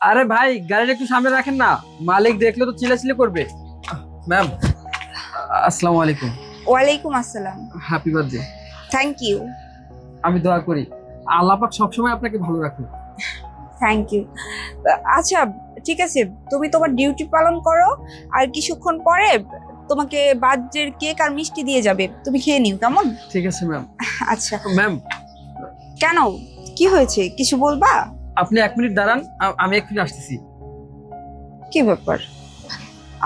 আরে ভাই, গাড়িটা একটু সামনে রাখেন না, মালিক দেখলে তো চিল্লাচিল্লি করবে। ম্যাম, আসসালামু আলাইকুম। ওয়ালাইকুম আসসালাম। Happy birthday. Thank you. আমি দোয়া করি আল্লাহ পাক সবসময় আপনাকে ভালো রাখুন। Thank you. আচ্ছা, ঠিক আছে, তুমি তোমার ডিউটি পালন করো, আর কিছুক্ষণ পরে তোমাকে বার্থডের কেক আর মিষ্টি দিয়ে যাবে, তুমি খেয়ে নিও, কেমন? ঠিক আছে ম্যাম। আচ্ছা। ম্যাম, কেন, কি হয়েছে, কিছু বলবা? আপনি 1 মিনিট দাঁড়ান, আমি এক্ষুনি আসতেছি। কি ব্যাপার,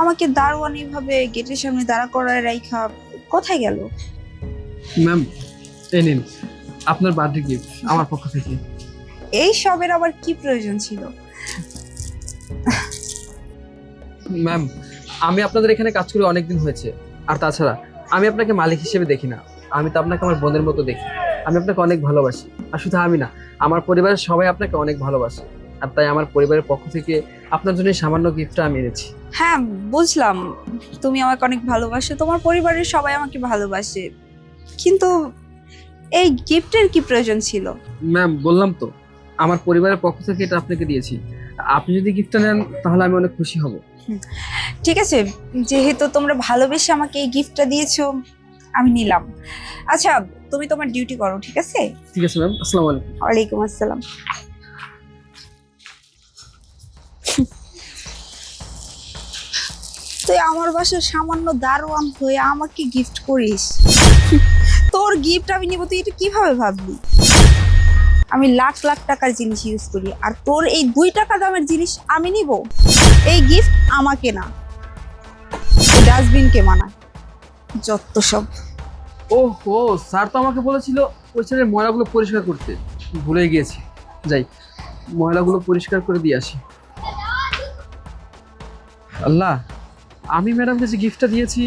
আমাকে দারোয়ান এইভাবে গেটের সামনে দাঁড়া করায় রাইখা কোথায় গেল? ম্যাম, এই নিন আপনার বার্থডে গিফট আমার পক্ষ থেকে। এই সবের আবার কি প্রয়োজন ছিল? ম্যাম, আমি আপনাদের এখানে কাজ করে অনেকদিন হয়েছে, আর তাছাড়া আমি আপনাকে মালিক হিসেবে দেখি না, আমি তো আপনাকে আমার বোনের মতো দেখি। আমি আপনাকে অনেক ভালোবাসি, আর শুধু আমি না, আমার পরিবারের সবাই আপনাকে অনেক ভালোবাসে, আর তাই আমার পরিবারের পক্ষ থেকে আপনার জন্য এই সামান্য গিফটটা আমি এনেছি। হ্যাঁ, বুঝলাম, তুমি আমাকে অনেক ভালোবাসো, তোমার পরিবারের সবাই আমাকে ভালোবাসে, কিন্তু এই গিফটের কি প্রয়োজন ছিল? ম্যাম, বললাম তো আমার পরিবারের পক্ষ থেকে এটা আপনাকে দিয়েছি। আপনি যদি গিফটটা নেন তাহলে আমি অনেক খুশি হব। ঠিক আছে, যেহেতু তোমরা ভালোবেসে আমাকে এই গিফটটা দিয়েছো, আমি নিলাম। আচ্ছা, তুমি তোমার ডিউটি করো, ঠিক আছে? ঠিক আছে ম্যাম, আসসালামু আলাইকুম। ওয়ালাইকুম আসসালাম। তুই আমার বাসার সামান্য দারোয়ান হয়ে আমাকে গিফট করিস? তোর গিফট আমি নিব, তুই এটা কিভাবে ভাবলি? আমি লাখ লাখ টাকার জিনিস ইউজ করি, আর তোর এই 2 টাকা দামের জিনিস আমি নিব? এই গিফট আমাকে না, এই ডাস্টবিনকে মানায়, যত সব। ওহো, স্যার তো আমাকে বলেছিল ওই ছেলের ময়লাগুলো পরিষ্কার করতে, ভুলে গিয়েছি। যাই, ময়লাগুলো পরিষ্কার করে দিয়ে আসি। আল্লাহ, আমি ম্যাডামকে যে গিফটটা দিয়েছি,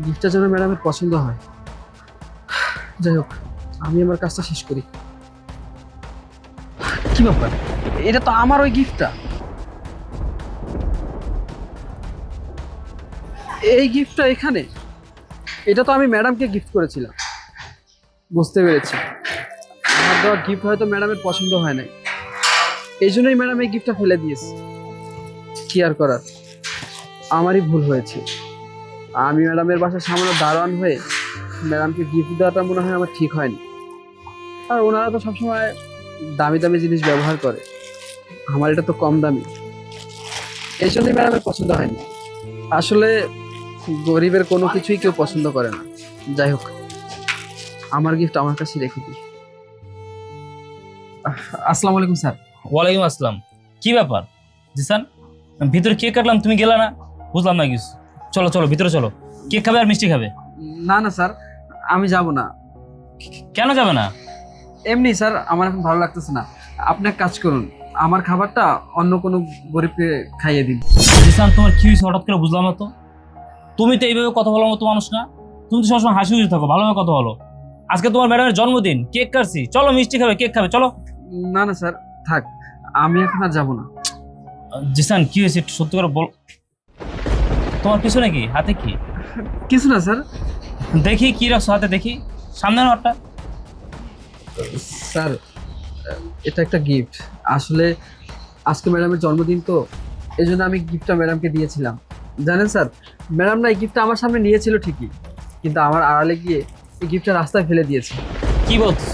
গিফটটা যেন ম্যাডামের পছন্দ হয়। যাই হোক, আমি আমার কাজটা শেষ করি। কি ব্যাপার, এটা তো আমার ওই গিফটটা। এই গিফটটা এখানে, এটা তো আমি ম্যাডামকে গিফট করেছিলাম। বুঝতে পেরেছি, আমার দেওয়া গিফট হয়তো ম্যাডামের পছন্দ হয় নাই, এই জন্যই ম্যাডাম এই গিফটটা ফেলে দিয়েছে। কি আর করার, আমারই ভুল হয়েছে। আমি ম্যাডামের বাসায় সামান্য দারোয়ান হয়ে ম্যাডামকে গিফট দেওয়াটা মনে হয় আমার ঠিক হয়নি। আর ওনারা তো সবসময় দামি দামি জিনিস ব্যবহার করে, আমার এটা তো কম দামি, এই জন্যই ম্যাডামের পছন্দ হয়নি। আসলে গরিবের কোনো কিছুই কেউ পছন্দ করে না। যাই হোক, আমার গিফট আমার কাছে রেখে দিই। আসসালামু আলাইকুম স্যার। ওয়ালাইকুম আসসালাম। কি ব্যাপার জিসান, ভিতরে কেক কাটলাম, তুমি গেলা না? বুঝলাম না কিছু। চলো চলো ভিতরে চলো, কেক খাবে আর মিষ্টি খাবে। না না স্যার, আমি যাব না। কেন যাবে না? এমনি স্যার, আমার এখন ভালো লাগতেছে না। আপনি এক কাজ করুন, আমার খাবারটা অন্য কোনো গরিবকে খাইয়ে দিন। জিসান, তোমার কি হয়েছে হঠাৎ করে বুঝলাম না তো। তুমি তো এইভাবে কথা বলার মতো মানুষ না, তুমি তো সবসময় হাসি খুশি থাকো, ভালোভাবে কথা বলো। আজকে তোমার ম্যাডামের জন্মদিন, কেক কাটছি, চলো মিষ্টি খাবে, কেক খাবে, চলো। না না স্যার, থাক, আমি এখন আর যাবো না। জিসান, কি হয়েছে একটু সত্যি করে বল। তোমার কিছু নাকি হাতে? কি কিছু না স্যার। দেখি কি রাখছো হাতে, দেখি সামনে হাতটা। স্যার, এটা একটা গিফট। আসলে আজকে ম্যাডামের জন্মদিন তো, এই জন্য আমি গিফটটা ম্যাডামকে দিয়েছিলাম। জানেন স্যার, ম্যাডাম না এই গিফটটা আমার সামনে নিয়েছিল ঠিকই, কিন্তু আমার আড়ালে গিয়ে এই গিফটটা রাস্তায় ফেলে দিয়েছে। কি বলছো?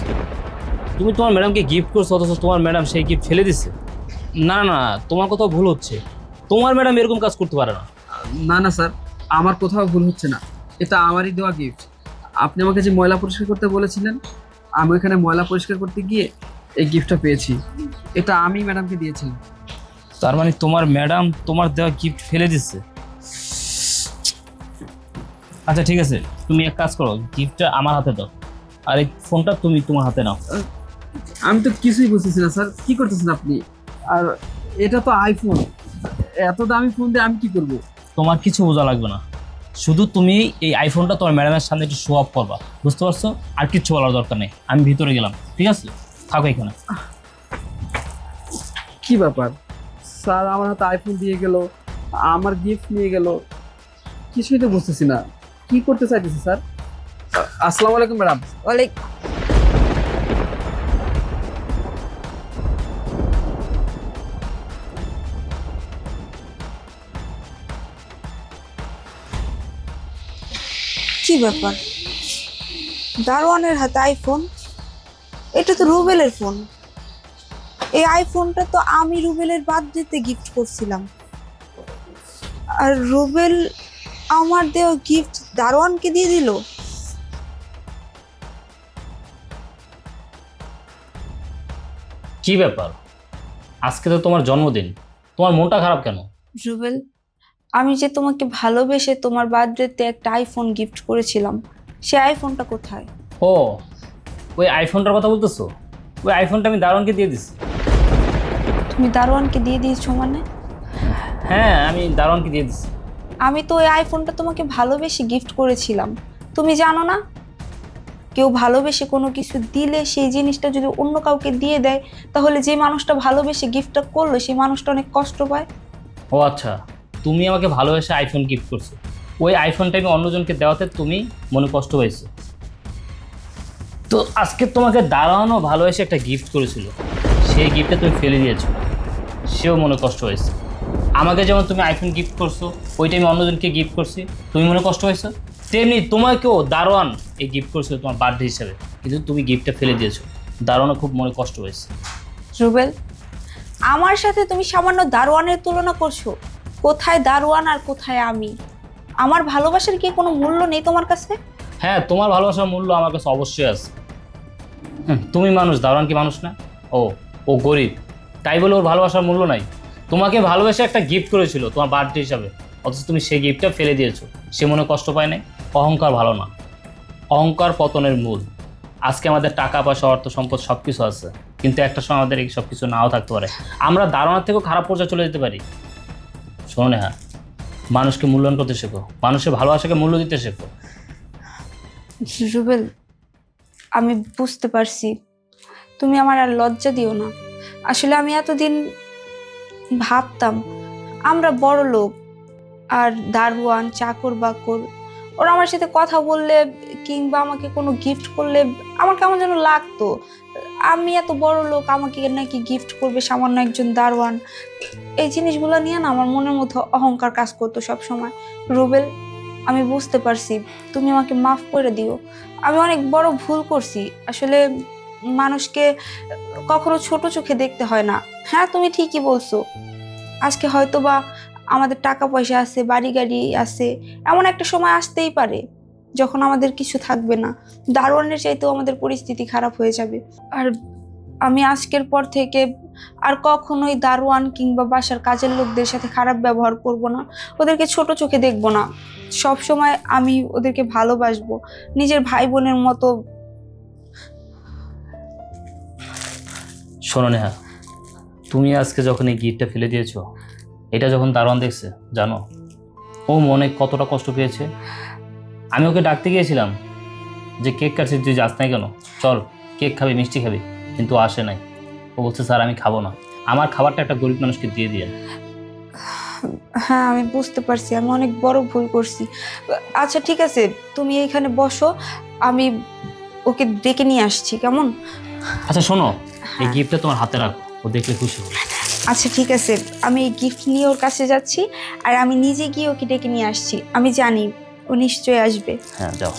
তুমি তোমার ম্যাডামকে গিফট করছো, অথচ তোমার ম্যাডাম সেই গিফট ফেলে দিচ্ছে? না না, তোমার কোথাও ভুল হচ্ছে। তোমার ম্যাডাম এরকম কাজ করতে পারে না। না না স্যার, আমার কোথাও ভুল হচ্ছে না, এটা আমারই দেওয়া গিফট। আপনি আমাকে যে ময়লা পরিষ্কার করতে বলেছিলেন, আমি ওইখানে ময়লা পরিষ্কার করতে গিয়ে এই গিফটটা পেয়েছি। এটা আমি ম্যাডামকে দিয়েছিলাম। তার মানে তোমার ম্যাডাম তোমার দেওয়া গিফট ফেলে দিচ্ছে? আচ্ছা ঠিক আছে, তুমি এক কাজ করো, গিফটটা আমার হাতে দাও, আর এই ফোনটা তুমি তোমার হাতে নাও। আমি তো কিছুই বুঝতেছি না স্যার, কি করতেছেন আপনি? আর এটা তো আইফোন, এত দামি ফোন দিয়ে আমি কি করব? তোমার কিছু বোঝা লাগবে না, শুধু তুমি এই আইফোনটা তোমার ম্যাডামের সামনে একটু শো অফ করবা, বুঝতে পারছো? আর কিচ্ছু বলার দরকার নেই, আমি ভিতরে গেলাম, ঠিক আছে? থাকো এখানে। কি ব্যাপার, স্যার আমার হাতে আইফোন দিয়ে গেল, আমার গিফট নিয়ে গেল, কিছুই তো বুঝতেছি না কি করতে চাইতেছে স্যার। আসসালামু আলাইকুম ম্যাডাম। ওয়ালাইকুম। কি ব্যাপার, দারোয়ানের হাতে আইফোন? এটা তো রুবেলের ফোন। এই আইফোনটা তো আমি রুবেলের বার্থডেতে গিফট করছিলাম, আর রুবেল আমার দেওয়া গিফট দারোয়ানকে দিয়ে দিল। কি ব্যাপার, আজকে তো তোমার জন্মদিন, তোমার মনটা খারাপ কেন? রুবেল, আমি যে তোমাকে ভালোবেসে তোমার বার্থডেতে একটা আইফোন গিফট করেছিলাম, সেই আইফোনটা কোথায়? ও, ওই আইফোনটার কথা বলতেছো? ওই আইফোনটা আমি দারোয়ানকে দিয়ে দিছি। তুমি দারোয়ানকে দিয়ে দিয়েছো মানে? হ্যাঁ, আমি দারোয়ানকে দিয়ে দিছি। আমি তো ওই আইফোনটা তোমাকে ভালোবেসে গিফট করেছিলাম। তুমি জানো না, কেউ ভালোবেসে কোনো কিছু দিলে সেই জিনিসটা যদি অন্য কাউকে দিয়ে দেয়, তাহলে যে মানুষটা ভালোবেসে গিফটটা করলো সেই মানুষটা অনেক কষ্ট পায়। ও আচ্ছা, তুমি আমাকে ভালোবেসে আইফোন গিফট করছো, ওই আইফোনটা আমি অন্যজনকে দেওয়াতে তুমি মনে কষ্ট হয়েছে। তো আজকে তোমাকে দাঁড়ানো ভালোবেসে একটা গিফট করেছিল, সেই গিফটে তুমি ফেলে দিয়েছো, সেও মনে কষ্ট হয়েছে। আমাকে যেমন তুমি আইফোন গিফট করছো, ওইটা আমি অন্যজনকে গিফট করছি, তুমি মনে কষ্ট হয়েছে। তেমনি তোমাকেও দারোয়ান এই গিফট করছিল তোমার বার্থডে হিসাবে, কিন্তু তুমি গিফটটা ফেলে দিয়েছো, দারোয়ানও খুব মনে কষ্ট হয়েছে। রুবেল, আমার সাথে তুমি সামান্য দারোয়ানের তুলনা করছো। কোথায় দারোয়ান আর কোথায় আমি? আমার ভালোবাসার কি কোনো মূল্য নেই তোমার কাছে? হ্যাঁ, তোমার ভালোবাসার মূল্য আমার কাছে অবশ্যই আছে। তুমি মানুষ, দারোয়ান কি মানুষ না? ও ও গরিব, তাই বলে ওর ভালোবাসার মূল্য নাই? তোমাকে ভালোবেসে একটা গিফট করেছিল তোমার বার্থডে হিসাবে, অথচ তুমি সেই গিফটটা ফেলে দিয়েছো, সে মনে কষ্ট পায় নাই? অহংকার ভালো না, অহংকার পতনের মূল। আজকে আমাদের টাকা পয়সা অর্থ সম্পদ সব কিছু আছে, কিন্তু একটা সময় আমাদের এই সব কিছু নাও থাকতে পারে, আমরা দারোয়ানের থেকেও খারাপ পর্যায়ে চলে যেতে পারি। শোনো নেহা, মানুষকে মূল্যায়ন করতে শেখো, মানুষের ভালোবাসাকে মূল্য দিতে শেখো। রুবেল, আমি বুঝতে পারছি, তুমি আমার আর লজ্জা দিও না। আসলে আমি এতদিন ভাবতাম আমরা বড় লোক, আর দারোয়ান চাকর বাকর, ওরা আমার সাথে কথা বললে কিংবা আমাকে কোনো গিফট করলে আমার কেমন যেন লাগতো। আমি এত বড় লোক, আমাকে নাকি গিফট করবে সামান্য একজন দারোয়ান। এই জিনিসগুলো নিয়ে না আমার মনের মধ্যে অহংকার কাজ করতো সব সময়। রুবেল, আমি বুঝতে পারছি, তুমি আমাকে মাফ করে দিও। আমি অনেক বড় ভুল করছি। আসলে মানুষকে কখনো ছোট চোখে দেখতে হয় না। হ্যাঁ, তুমি ঠিকই বলছো, আজকে হয়তো বা আমাদের টাকা পয়সা আছে, বাড়ি গাড়ি আছে, এমন একটা সময় আসতেই পারে যখন আমাদের কিছু থাকবে না, দারোয়ানের চাইতেও আমাদের পরিস্থিতি খারাপ হয়ে যাবে। আর আমি আজকের পর থেকে আর কখনোই দারোয়ান কিংবা বাসার কাজের লোকদের সাথে খারাপ ব্যবহার করব না, ওদেরকে ছোট চোখে দেখব না। সব সময় আমি ওদেরকে ভালোবাসবো, নিজের ভাই বোনের মতো। শোনো নেহা, তুমি আজকে যখন এই গিফটটা ফেলে দিয়েছো, এটা যখন দারোয়ান দেখছে, জানো ও মনে কতটা কষ্ট পেয়েছে। আমি ওকে ডাকতে গিয়েছিলাম যে কেক কাটছিস, তুই যাস নাই কেন, চল কেক খাবি, মিষ্টি খাবি, কিন্তু ও আসে নাই। ও বলছে স্যার আমি খাবো না, আমার খাবারটা একটা গরিব মানুষকে দিয়ে দিয়ে। হ্যাঁ, আমি বুঝতে পারছি, আমি অনেক বড় ভুল করছি। আচ্ছা ঠিক আছে, তুমি এইখানে বসো, আমি ওকে ডেকে নিয়ে আসছি, কেমন? আচ্ছা শোনো, এই গিফটটা তোমার হাতে রাখো, ও দেখলে খুশি হবে। আচ্ছা ঠিক আছে, আমি এই গিফট নিয়ে ওর কাছে যাচ্ছি, আর আমি নিজে গিয়ে ওকে ডেকে নিয়ে আসছি। আমি জানি ও নিশ্চয়ই আসবে। হ্যাঁ যাও।